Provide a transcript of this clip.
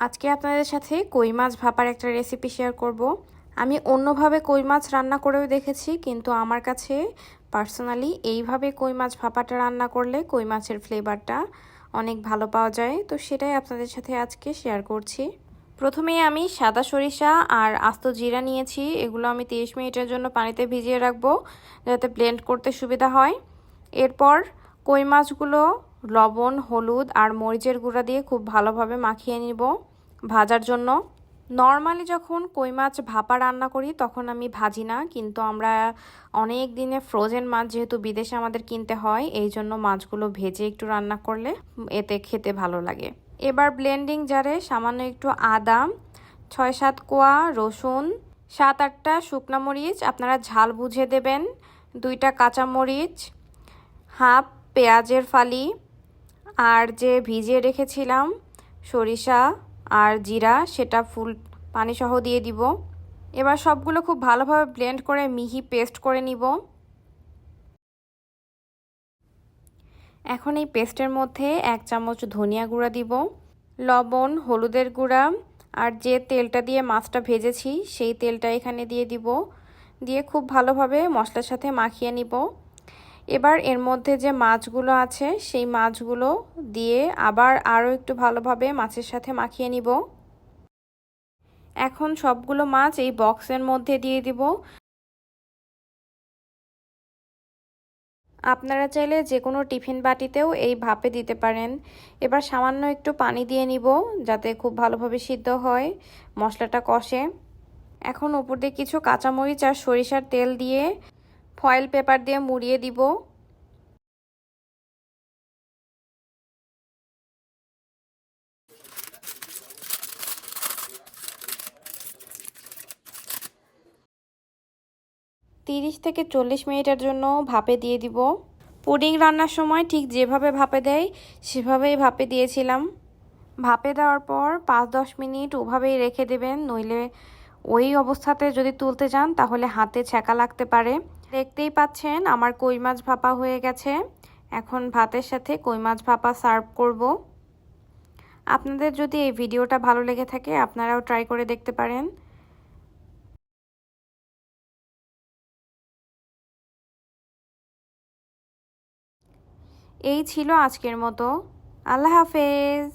আজকে আপনাদের সাথে কই মাছ ভাপার একটা রেসিপি শেয়ার করব। আমি অন্যভাবে কই মাছ রান্না করেও দেখেছি, কিন্তু আমার কাছে পার্সোনালি এইভাবে কই মাছ ভাপাটা রান্না করলে কই মাছের ফ্লেভারটা অনেক ভালো পাওয়া যায়। তো সেটাই আপনাদের সাথে আজকে শেয়ার করছি। প্রথমেই আমি সাদা সরিষা আর আস্ত জিরা নিয়েছি। এগুলো আমি 30 মিনিটের জন্য পানিতে ভিজিয়ে রাখবো, যাতে ব্লেন্ড করতে সুবিধা হয়। এরপর কই মাছগুলো লবণ, হলুদ আর মরিচের গুঁড়া দিয়ে খুব ভালোভাবে মাখিয়ে নিব ভাজার জন্য। নর্মালি যখন কই মাছ ভাপা রান্না করি তখন আমি ভাজি না, কিন্তু আমরা অনেক দিনে ফ্রোজেন মাছ যেহেতু বিদেশে আমাদের কিনতে হয়, এই জন্য মাছগুলো ভেজে একটু রান্না করলে এতে খেতে ভালো লাগে। এবার ব্লেন্ডিং জারে সামান্য একটু আদা, 6-7 কোয়া রসুন, 7-8টা শুকনা মরিচ আপনারা ঝাল বুঝে দেবেন, 2টা কাঁচা মরিচ, হাফ পেঁয়াজের ফালি, আর যে ভিজিয়ে রেখেছিলাম সরিষা আর জিরা সেটা ফুল পানি সহ দিয়ে দিব। এবার সবগুলো খুব ভালোভাবে ব্লেন্ড করে মিহি পেস্ট করে নিব। এখন এই পেস্টের মধ্যে 1 চামচ ধনিয়া গুঁড়া দিব, লবণ, হলুদের গুঁড়া আর যে তেলটা দিয়ে মাছটা ভেজেছি সেই তেলটা এখানে দিয়ে দিব। দিয়ে খুব ভালোভাবে মশলার সাথে মাখিয়ে নিব। এবার এর মধ্যে যে মাছগুলো আছে সেই মাছগুলো দিয়ে আবার আরও একটু ভালোভাবে মাছের সাথে মাখিয়ে নিব। এখন সবগুলো মাছ এই বক্সের মধ্যে দিয়ে দিব। আপনারা চাইলে যে কোনো টিফিন বাটিতেও এই ভাপে দিতে পারেন। এবার সামান্য একটু পানি দিয়ে নিব যাতে খুব ভালোভাবে সিদ্ধ হয়, মশলাটা কষে। এখন উপর দিয়ে কিছু কাঁচামরিচ আর সরিষার তেল দিয়ে ফয়েল পেপার দিয়ে মুড়িয়ে দিব। 30 থেকে 40 মিনিটের জন্য ভাপে দিয়ে দিব। পুডিং রান্নার সময় ঠিক যেভাবে ভাপে দেয় সেভাবেই ভাপে দিয়েছিলাম। ভাপে দেওয়ার পর 5-10 মিনিট ওভাবেই রেখে দেবেন, নইলে ওই অবস্থাতে যদি তুলতে যান তাহলে হাতে ছ্যাঁকা লাগতে পারে। দেখতেই পাচ্ছেন আমার কই মাছ ভাপা হয়ে গেছে। এখন ভাতের সাথে কই মাছ ভাপা সার্ভ করব। আপনাদের যদি এই ভিডিওটা ভালো লেগে থাকে আপনারাও ট্রাই করে দেখতে পারেন। এই ছিল আজকের মতো। আল্লাহ হাফেজ।